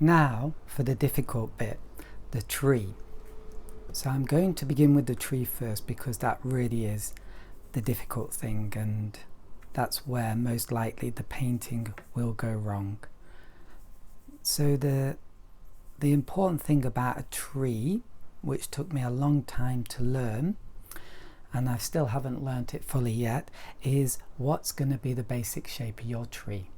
Now for the difficult bit, the tree. So I'm going to begin with the tree first because that really is the difficult thing, and that's where most likely the painting will go wrong. So the important thing about a tree, which took me a long time to learn, and I still haven't learnt it fully yet, is what's going to be the basic shape of your tree.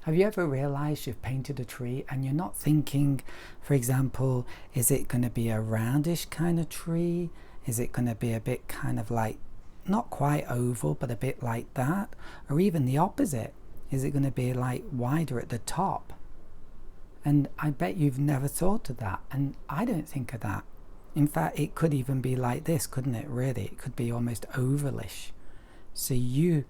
Have you ever realized you've painted a tree and you're not thinking, for example, is it going to be a roundish kind of tree? Is it going to be a bit kind of like, not quite oval, but a bit like that? Or even the opposite. Is it going to be like wider at the top? And I bet you've never thought of that. And I don't think of that. In fact, it could even be like this, couldn't it, really? It could be almost ovalish. So you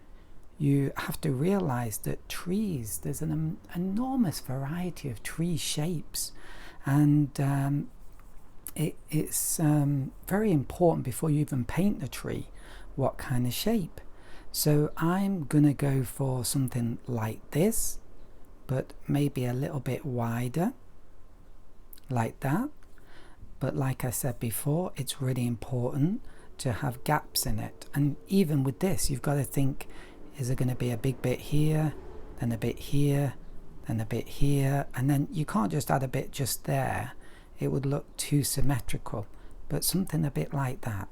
have to realize that trees, there's an enormous variety of tree shapes, and it's very important before you even paint the tree what kind of shape. So I'm gonna go for something like this, but maybe a little bit wider, like that. But like I said before, it's really important to have gaps in it, and even with this you've got to think, is there going to be a big bit here, then a bit here, then a bit here, and then you can't just add a bit just there. It would look too symmetrical, but something a bit like that.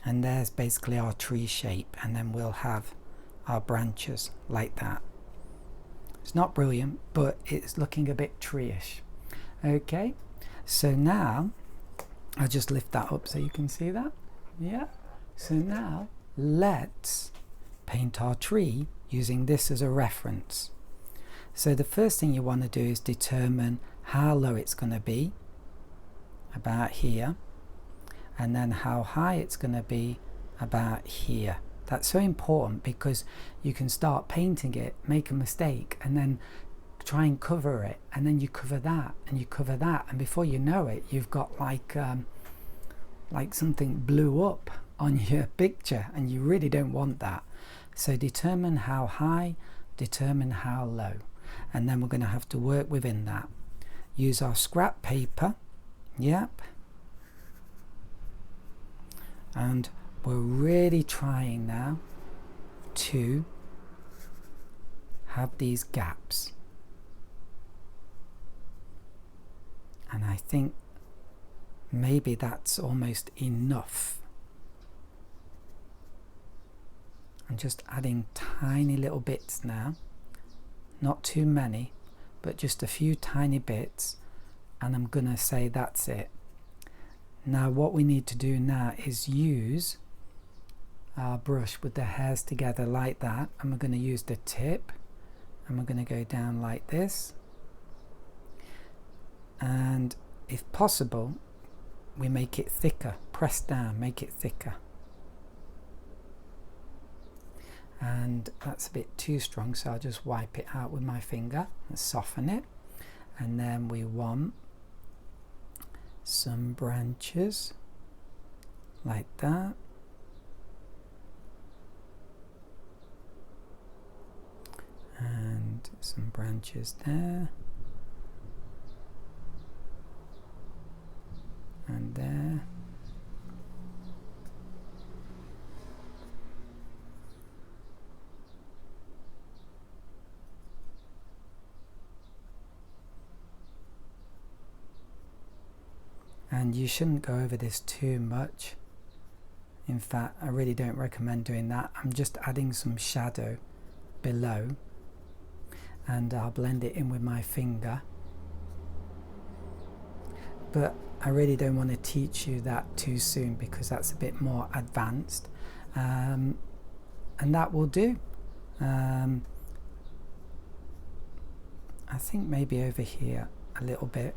And there's basically our tree shape, and then we'll have our branches like that. It's not brilliant, but it's looking a bit tree-ish. Okay, so now I'll just lift that up so you can see that. Yeah, so now let's paint our tree using this as a reference. So the first thing you want to do is determine how low it's going to be, about here, and then how high it's going to be, about here. That's so important because you can start painting it, make a mistake, and then try and cover it, and then you cover that and you cover that, and before you know it you've got like something blew up on your picture, and you really don't want that. So determine how high, determine how low, and then we're going to have to work within that. Use our scrap paper, yep, and we're really trying now to have these gaps, and I think maybe that's almost enough. I'm just adding tiny little bits now, not too many, but just a few tiny bits, and I'm gonna say that's it. Now what we need to do now is use our brush with the hairs together like that, and we're going to use the tip, and we're going to go down like this, and if possible we make it thicker, press down, make it thicker. And that's a bit too strong, so I'll just wipe it out with my finger and soften it. And then we want some branches like that, and some branches there and there. And you shouldn't go over this too much. In fact, I really don't recommend doing that. I'm just adding some shadow below, and I'll blend it in with my finger. But I really don't want to teach you that too soon because that's a bit more advanced, and that will do. I think maybe over here a little bit.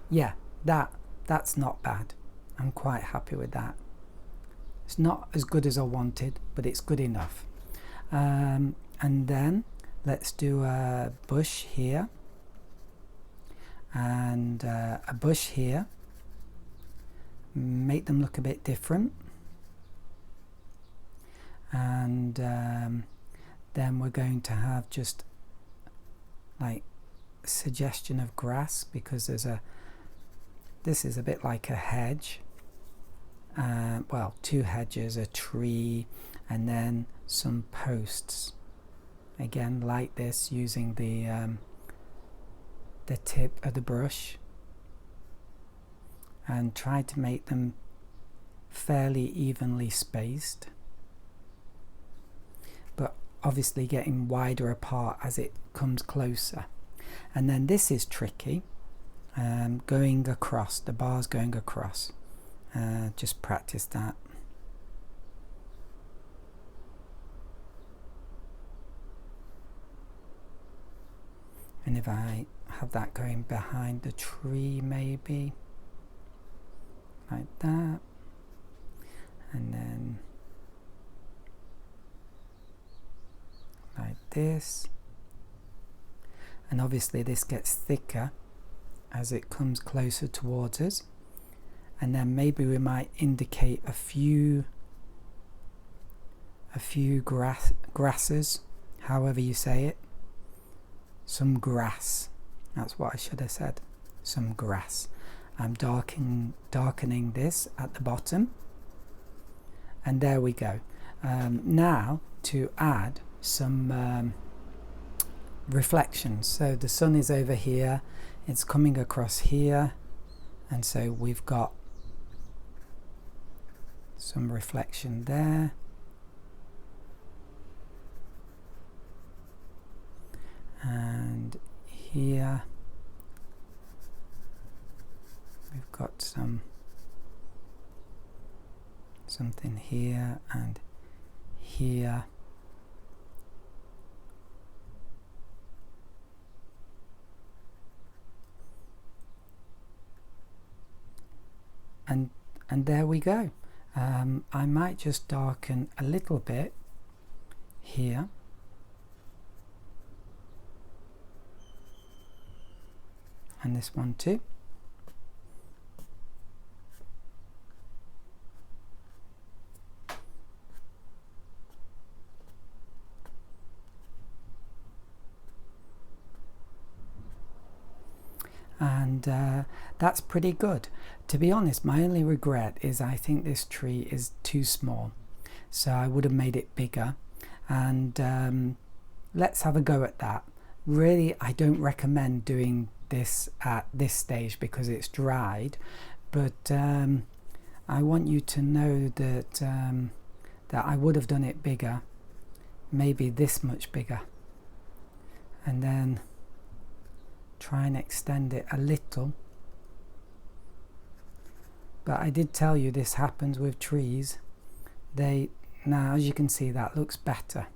Yeah, that's not bad. I'm quite happy with that. It's not as good as I wanted, but it's good enough. And then let's do a bush here and a bush here. Make them look a bit different. And then we're going to have just like suggestion of grass, because this is a bit like a hedge, well, two hedges, a tree, and then some posts, again like this, using the tip of the brush, and try to make them fairly evenly spaced, but obviously getting wider apart as it comes closer. And then this is tricky, going across, the bars going across. Just practice that. And if I have that going behind the tree, maybe like that, and then like this, and obviously this gets thicker as it comes closer towards us, and then maybe we might indicate a few grasses, however you say it, some grass, that's what I should have said, some grass. I'm darkening this at the bottom, and there we go. Now to add some reflections. So the sun is over here, it's coming across here, and so we've got some reflection there, and here we've got something here and here, and there we go. I might just darken a little bit here, and this one too. And that's pretty good. To be honest, my only regret is I think this tree is too small, so I would have made it bigger, and let's have a go at that. Really, I don't recommend doing this at this stage because it's dried, but I want you to know that that I would have done it bigger, maybe this much bigger, and then try and extend it a little. But I did tell you this happens with trees. Now as you can see, that looks better.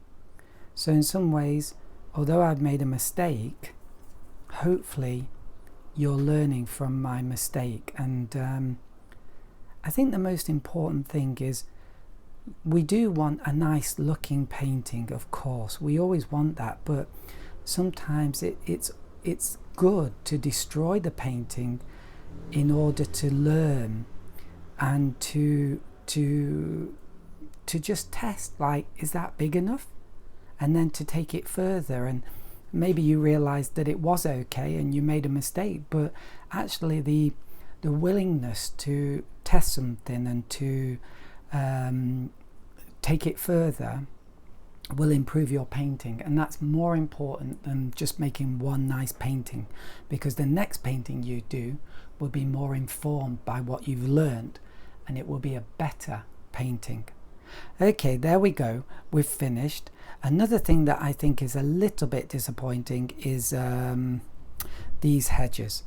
So in some ways, although I've made a mistake, hopefully you're learning from my mistake. And I think the most important thing is we do want a nice looking painting, of course, we always want that, but sometimes it's good to destroy the painting in order to learn and to just test, like, is that big enough? And then to take it further, and maybe you realized that it was okay and you made a mistake, but actually the willingness to test something and to take it further will improve your painting, and that's more important than just making one nice painting, because the next painting you do will be more informed by what you've learned, and it will be a better painting. Okay, there we go, we've finished. Another thing that I think is a little bit disappointing is these hedges.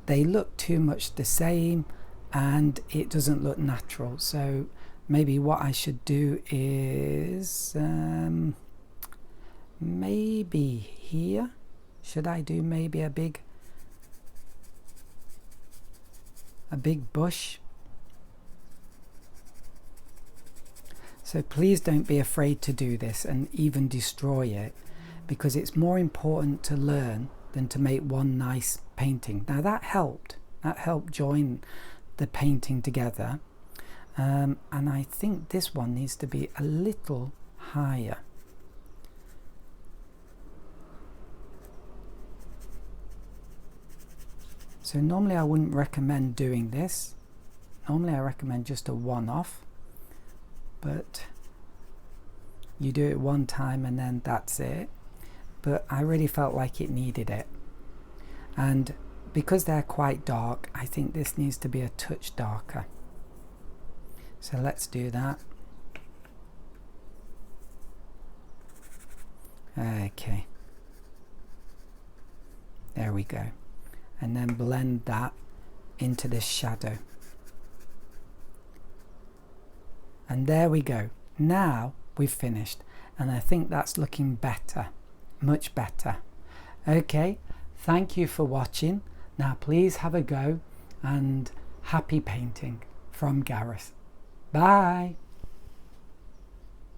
They look too much the same and it doesn't look natural, so maybe what I should do is maybe here, should I do maybe a big bush? So please don't be afraid to do this and even destroy it, because it's more important to learn than to make one nice painting. Now that helped join the painting together. And I think this one needs to be a little higher. So normally I wouldn't recommend doing this. Normally I recommend just a one-off, but you do it one time and then that's it. But I really felt like it needed it. And because they're quite dark, I think this needs to be a touch darker. So let's do that. Okay. There we go. And then blend that into this shadow. And there we go. Now we've finished. And I think that's looking better. Much better. Okay. Thank you for watching. Now please have a go and happy painting from Gareth. Bye.